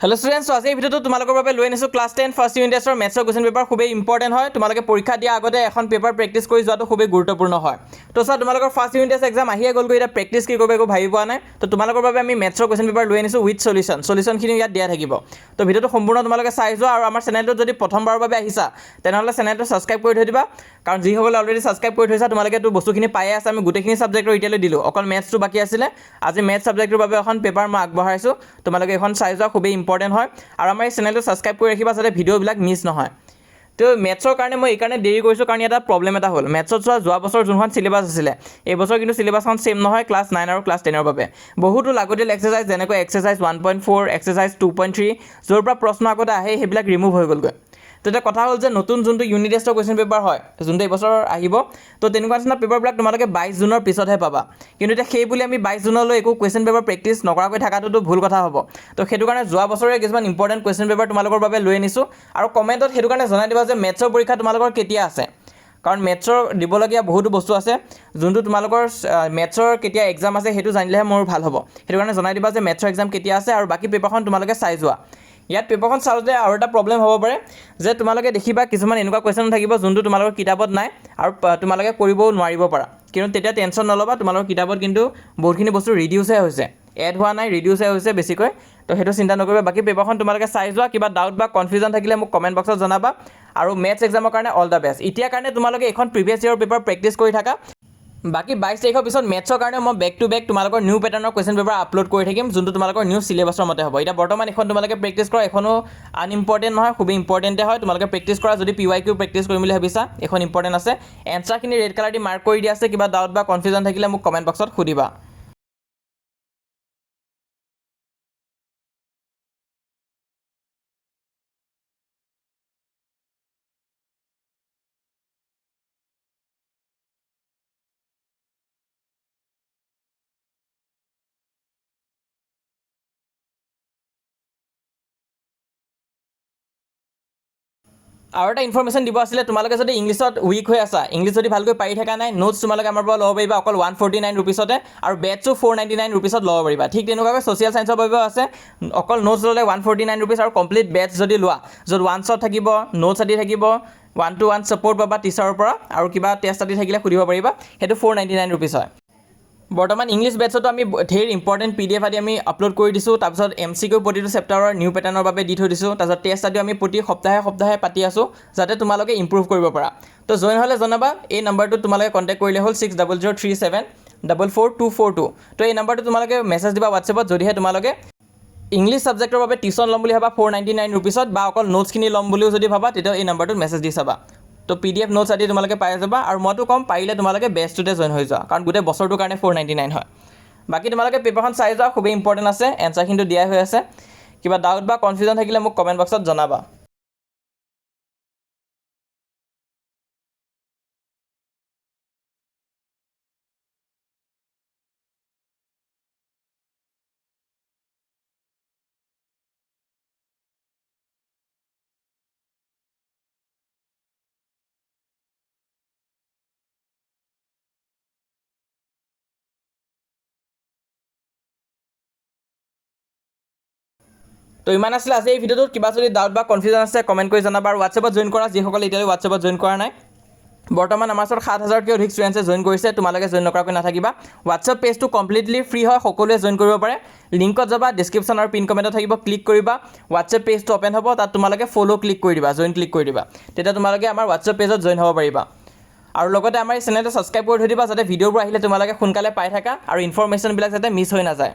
hello students आज এই ভিডিওটো তোমালোকৰ বাবে লৈ আনিছো ক্লাস 10 ফাৰ্স্ট ইউনিট টেষ্টৰ মেথছৰ কোৱেশ্চন পেপাৰ খুবেই ইম্পৰ্টেন্ট হয় তোমালোকে পৰীক্ষা দিয়া আগতে এখন পেপাৰ প্ৰেক্টিছ কৰি যোৱাটো খুবেই গুৰুত্বপূৰ্ণ হয় তো স্যাৰ তোমালোকৰ ফাৰ্স্ট ইউনিট টেষ্ট এক্সাম আহিয়ে গ'ল এটা প্ৰেক্টিছ কি কৰিব একো ভাবি পোৱা নাই তো তোমালোকৰ বাবে আমি মেথছৰ কোৱেশ্চন পেপাৰ লৈ আনিছো উইথ সলিউশনখিনি ইয়াত দিয়া থাকিব তো ভিডিওটো সম্পূৰ্ণ তোমালোকে চাই যোৱা আৰু আমাৰ চেনেলটো যদি প্ৰথমবাৰৰ বাবে আহিছা তেনেহলে চেনেলটো সাবস্ক্ৰাইব কৰি থৈ দিবা কাৰণ যি সকলে অলৰেডি সাবস্ক্ৰাইব কৰি থৈছা তোমালোকে তো বস্তুখিনি পাই আছে আমি গোটেইখিনি সাবজেক্টৰ ইতিয়ালৈ দিলো অকল মেথছটো বাকি আছিল আজি মেথছ সাবজেক্টৰ বাবে এখন পেপাৰ মই আগবঢ়াইছো তোমালোকে এখন চাই যোৱা খুবেই ইম্পৰ্টেন্ট হয় আৰু আমাৰ এই চেনেলটো সাবস্ক্ৰাইব কৰি ৰাখিবা যাতে ভিডিওবিলাক মিছ নহয় তো মেথছৰ কাৰণে মই এই কাৰণে দেৰি কৰিছো কাৰণ এটা প্ৰবলেম এটা হ'ল মেথছত যোৱা বছৰ যোনখন সিলেবাস আছিল এই বছৰ কিন্তু সিলেবাসখন সেম নহয় ক্লাস 9 আৰু ক্লাস 10 ৰ বাবে বহুতো লাগতিয়াল এক্সাৰসাইজ যেনেকৈ এক্সাৰসাইজ 1.4 এক্সাৰসাইজ 2.3 যৰ পৰা প্ৰশ্ন আগতে আহে হেবিলাক ৰিমুভ হৈ গ'লগৈ তো এটা কথা হ'ল যে নতুন যোনটো ইউনিট টেষ্টৰ কোৱেশ্চন পেপাৰ হয় যোনটো এই বছৰ আহিব তো তেনেকুৱা ধৰণৰ পেপাৰবিলাক তোমালোকে 22 জুনৰ পিছতহে পাবা কিন্তু এটা সেই বুলি আমি 22 জুনলৈ একো কোৱেশ্চন পেপাৰ প্ৰেক্টিছ নকৰাকৈ থাকাটো ভুল কথা হ'ব তো সেইটো কাৰণে যোৱা বছৰৰ কিছুমান ইম্পৰ্টেন্ট কোৱেশ্চন পেপাৰ তোমালোকৰ বাবে লৈ আনিছো আৰু কমেন্টত সেইটো কাৰণে জনাই দিবা যে মেথছৰ পৰীক্ষা তোমালোকৰ কেতিয়া আছে কাৰণ মেথছৰ দিবলগীয়া বহুতো বস্তু আছে যোনটো তোমালোকৰ মেথছৰ কেতিয়া এক্সাম আছে সেইটো জানিলেহে মোৰ ভাল হ'ব সেইটো কাৰণে জনাই দিবা যে মেথছৰ এক্সাম কেতিয়া আছে আৰু বাকি পেপাৰখন তোমালোকে চাই যোৱা ইয়াত পেপাৰখন চাওঁতে আৰু এটা প্ৰবলেম হ'ব পাৰে যে তোমালোকে দেখিবা কিছুমান এনেকুৱা কোৱেশ্চন থাকিব যোনটো তোমালোকৰ কিতাপত নাই আৰু তোমালোকে কৰিবও নোৱাৰিব পাৰা কিন্তু তেতিয়া টেনচন নলবা তোমালোকৰ কিতাপত কিন্তু বহুতখিনি বস্তু ৰিডিউসে হৈছে এড হোৱা নাই ৰিডিউসে হৈছে বেছিকৈ তো হেতু চিন্তা নকৰিবা বাকি পেপাৰখন তোমালোকে চাই যোৱা কিবা ডাউট বা কনফিউজন থাকিলে মোক কমেন্ট বক্সত জনাবা আৰু মেথছ এক্সামৰ কাৰণে অল দা বেষ্ট এতিয়া কাৰণে তোমালোকে এখন প্ৰিভিয়াস ইয়াৰ পেপাৰ প্ৰেক্টিছ কৰি থাকা বাকি 22 তাৰিখৰ পিছত মেথছৰ কাৰণে মই বেক টু বেক তোমালোকৰ নিউ প্যাটাৰ্নৰ কোৱেশ্চন পেপাৰ আপলোড কৰি থাকিম যোনটো তোমালোকৰ নিউ সিলেবাসৰ মতে হ'ব এটা বৰ্তমান এখন তোমালোকে প্ৰেক্টিছ কৰা এখনো আনইম্পৰ্টেন্ট নহয় খুব ইম্পৰ্টেন্টে হয় তোমালোকে প্ৰেক্টিছ কৰা যদি পিৱাইকিউ প্ৰেক্টিছ কৰিম বুলি ভাবিছা এখন ইম্পৰ্টেন্ট আছে এনসাৰখিনি ৰেড কালাৰ দি মাৰ্ক কৰি দিয়া আছে কিবা ডাউট বা কনফিউজন থাকিলে মোক কমেন্ট বক্সত সুধিবা আৰু এটা ইনফৰমেশন দিব আছিল তোমালোকে যদি ইংলিশত উইক হৈ আছা ইংলিশ যদি ভালকৈ পাৰি থাকা নাই নোটস তোমালোকে আমাৰ পৰা ল'ব পাৰিবা অকল 149 रुपीसতে আৰু বেটছো 499 रुपीसত ল'ব পাৰিবা ঠিক তেনেকুৱাকৈ সোশ্যাল সায়েন্সৰ বাবে আছে অকল নোটস ল'লে 149 रुपीस আৰু কমপ্লিট বেটছ যদি লোৱা য'ত ওৱান শ্বট থাকিব নোটস আদি থাকিব 1-to-1 সাপোৰ্ট পাবা টিচাৰৰ পৰা আৰু কিবা টেষ্ট আদি থাকিলে খুলিব পাৰিবা হেতু 499 रुपीस হয় বৰ্তমান ইংলিশ বেটছটো আমি ধেৰ ইম্পৰ্টেন্ট পিডিএফ আদি আমি আপলোড কৰি দিছো তাৰপিছত এমসিকিউ প্ৰতিটো চেপ্টাৰৰ নিউ প্যাটাৰ্নৰ বাবে দি থৈ দিছো তাৰপিছত টেষ্ট আদি আমি প্ৰতি সপ্তাহে পাতি আছো যাতে তোমালোকে ইমপ্ৰুভ কৰিব পাৰা তো জয়েন হলে জনাবা এই নম্বৰটো তোমালোকে কন্টাক্ট কৰিলে হ'ল 6003744242 তো এই নম্বৰটো তোমালোকে মেছেজ দিবা WhatsAppত যদিহে তোমালোকে ইংলিশ সাবজেক্টৰ বাবে টিউচন ল'ম বুলি ভাবা 499 रुपीसত বা অকল নোটছখিনি ল'ম বুলিও যদি ভাবা তেতিয়া এই নম্বৰটোত মেছেজ দি চাবা তো পিডিএফ নোটছ আদি তোমালোকে পাই যাবা আৰু মইতো কম পাৰিলে তোমালোকে বেষ্টটোতে জয়েন হৈ যোৱা কাৰণ গোটেই বছৰটোৰ কাৰণে 499 হয় বাকি তোমালোকে পেপাৰখন চাই যোৱা খুব ইম্পৰ্টেন্ট আছে এনসাৰখিনি দিয়া হৈ আছে কিবা ডাউট বা কনফিউজন থাকিলে মোক কমেন্ট বক্সত জনাবা তো ইমান আছিল আজি এই ভিডিওটোত কিবা যদি ডাউট বা কনফিউজন আছে কমেন্ট কৰি জনাবা আৰু WhatsAppত জয়েন কৰা যিসকলে এতিয়ালৈ WhatsAppত জয়েন কৰা নাই বৰ্তমান আমাৰ ওচৰত 7000 কৈ অধিক ষ্টুডেন্টছে জয়েন কৰিছে তোমালোকে জয়েন নকৰাকৈ নাথাকিবা WhatsApp পেজটো কমপ্লিটলি ফ্ৰী হয় সকলোৱে জয়েন কৰিব পাৰে লিংকত যাবা ডেসক্ৰিপচন আৰু পিন কমেন্টত থাকিব ক্লিক কৰিবা WhatsApp পেজটো ওপেন হ'ব তাত তোমালোকে ফলো ক্লিক কৰি দিবা জয়েন ক্লিক কৰি দিবা তেতিয়া তোমালোকে আমাৰ WhatsApp পেজত জয়েন হ'ব পাৰিবা আৰু লগতে আমাৰ এই চেনেলটো সাবস্ক্ৰাইব কৰি থৈ দিবা যাতে ভিডিঅ'বোৰ আহিলে তোমালোকে সোনকালে পাই থাকা আৰু ইনফৰমেশনবিলাক যাতে মিছ হৈ নাযায়